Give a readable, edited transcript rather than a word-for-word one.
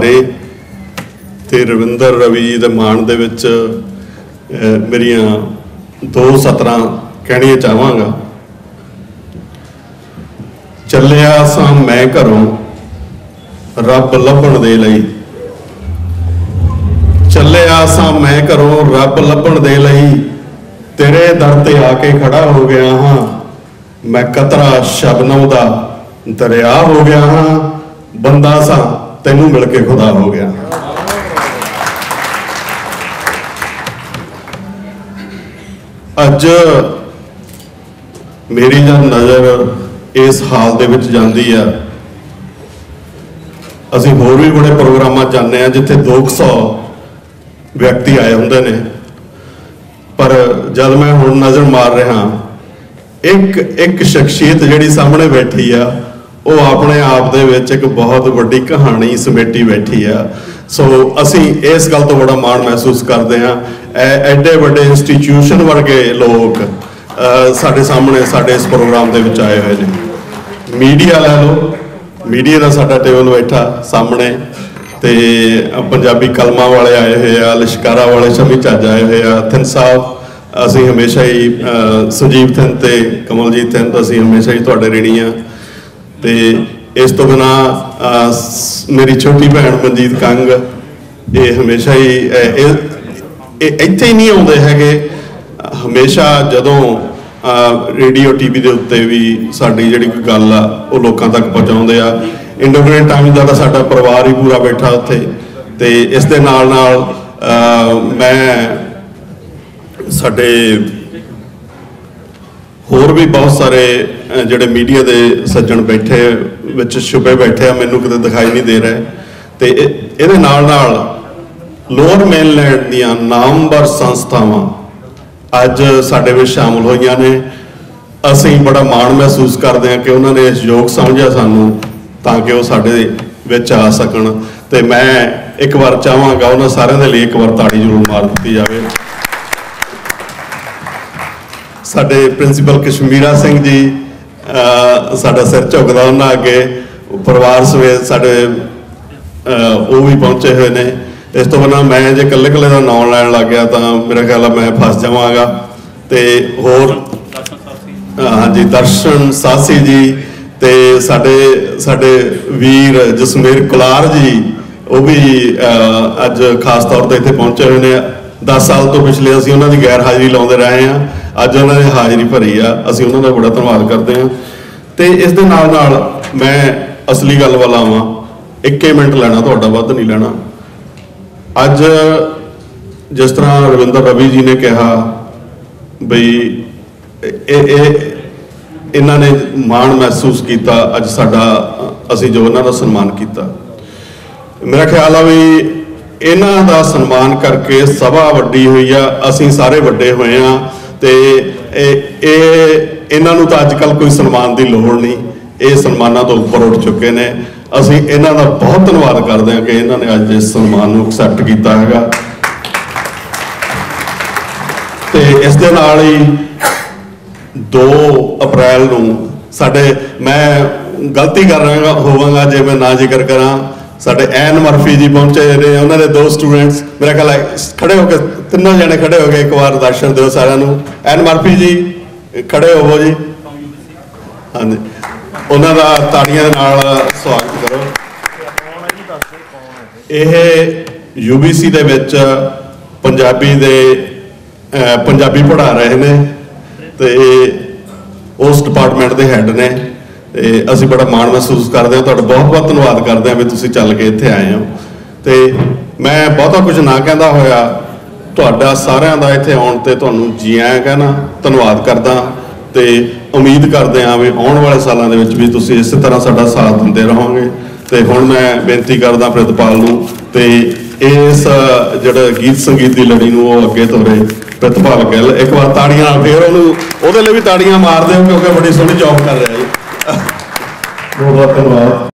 ਤੁਹਾਡੇ ਤੇ ਰਵਿੰਦਰ ਰਵੀ जी ਦੇ ਮਾਣ ਦੇ ਵਿੱਚ ਮੇਰੀਆਂ दो सतरां कहनियां चाहांगा। ਚੱਲਿਆ ਸਾਂ मैं घरों रब लभण दे लई, ਚੱਲਿਆ सां मैं घरों रब लभण दे लई, तेरे दर ते आके खड़ा हो गया हाँ, मैं कतरा शबनम दा दरिया हो गया हाँ, बंदा सां तैनू मिल के खुदा हो गया। अज मेरी जब नज़र इस हाल दे विच जांदी है, असीं होर भी बड़े प्रोग्रामां जाने जिथे 200 व्यक्ति आए हुंदे ने, पर जब मैं हुण नज़र मार रहा एक शख्सियत जिहड़ी सामने बैठी आ, वो अपने आप दे विच एक बहुत वड्डी कहानी समेटी बैठी आ। सो असीं इस गल तो बड़ा माण महसूस करते हैं। एडे वड्डे इंस्टीट्यूशन वर्गे लोग साडे सामने साडे इस प्रोग्राम दे विच आए हुए ने। मीडिया लै लो, मीडिया का साडा टेबल बैठा सामने, ते पंजाबी कलमां वाले आए हुए आ, लिशकारा वाले शमी झज्ज आए हुए आ, थिंद साहब असीं हमेशा ही संजीव थिंद ते कमलजीत थिंद असीं हमेशा ही तुहाडे ऋणी आ। ते इस तो बिना मेरी छोटी भैन मनजीत कंग, ये हमेशा ही इत्थे ही नहीं आउंदे हैगे, हमेशा जदों रेडियो टीवी के उत्ते भी साडी जिहड़ी कोई गल आ वो लोकां तक पहुँचाउंदे आ। इंडोग्रेन टाइम का साडा परिवार ही पूरा बैठा उत्थे, ते इस दे नाल नाल मैं साडे होर भी बहुत सारे जिहड़े मीडिया के सज्जन बैठे विच छुपे बैठे आ, मैनूं किते दिखाई नहीं दे रहे। तो इहदे नाल नाल लोअर मेनलैंड दीआं नामवर संस्थावां अज साडे विच शामिल होईआं ने। असीं बड़ा माण महसूस करते हैं कि उन्होंने इस योग समझिआ सानूं तां कि वो साडे विच आ सकण। ते मैं एक बार चाहांगा उन्हां सारिआं दे लई एक बार ताड़ी जरूर मार दित्ती जावे। साडे प्रिंसीपल कश्मीरा सिंह जी साडा सिर झुकदा उन्हां अगे, परिवार समेत साडे वो भी पहुंचे हुए ने। इस तो बिना मैं जे कल्ले कल्ले का नाम लैन लग गया तो मेरा ख्याल है मैं फस जावांगा। ते होर हाँ जी दर्शन सासी जी, ते साडे साडे वीर जसमेर कुलार जी, वो भी अज खास तौर पर इत्थे पहुंचे हुए ने। 10 साल तो पिछले असीं उन्हां दी गैर हाज़री लाउंदे रहे हैं, अज उन्होंने हाज़री भरी आ, असीं उन्हां दा बड़ा धन्नवाद करते हैं। तो इस दे नाल नाल मैं असली गल वाल आवां, 1 मिनट लैना तुहाडा, वध नहीं लैना। अज जिस तरह रविंदर रवि जी ने कहा बई इन्हां ने माण महसूस किया अज साडा असीं जो इन्हां दा सन्मान किया। मेरा ख्याल है भी इन्हां दा सन्मान करके सभा वड्डी हुई आ, असीं सारे वड्डे होए आ। ते इन्हां नूं तां अजकल कोई सन्मान की लोड़ नहीं, ये सन्मानां तो उपर उठ चुके ने। असीं इन्हां दा बहुत धन्नवाद करते हैं कि इन्हां ने अज इस सन्मान नूं एक्सैप्ट किया हैगा। ते इस दे नाल ही 2 अप्रैल नूं साडे, मैं गलती कर रहा होवांगा जे मैं ना जिक्र करा, साडे एन मर्फी जी पहुंचे ने, उन्होंने 2 स्टूडेंट्स मेरा ख्याल है खड़े होकर, तीनों जने खड़े हो गए, एक बार दर्शन दो सारिਆਂ ਨੂੰ। एन मर्फी जी खड़े होवो जी, हाँ जी, उन्हों का ताड़ियां दे नाल स्वागत करो। यह UBC दे विच पंजाबी पढ़ा रहे ने, ते उस डिपार्टमेंट के हैड ने। असीं बड़ा माण महसूस करते हैं, तुहाडा बहुत बहुत धन्नवाद करते हैं भी तुसीं चल के इत्थे आए हो। तो मैं बहुता कुछ ना कहता होया तुहाडा सारिਆਂ ਦਾ इत्थे आउण ते तुहानूं जी आਇਆਂ कहना, धन्नवाद करदा। तो उम्मीद करते हैं भी आने वाले सालों के भी तुसीं इस तरह साडा साथ दिंदे रहोगे। तो हुण मैं बेनती करदा प्रितपाल नूं ते इस जिहड़ा गीत संगीत की लड़ी नूं वो अगे तोरे प्रितपाल गिल। एक बार ताड़ियां फिर उहदे लई भी ताड़ियां मार दिओ क्योंकि बड़ी सोहनी जॉब कर रहा है। बहुत बहुत धन्यवाद।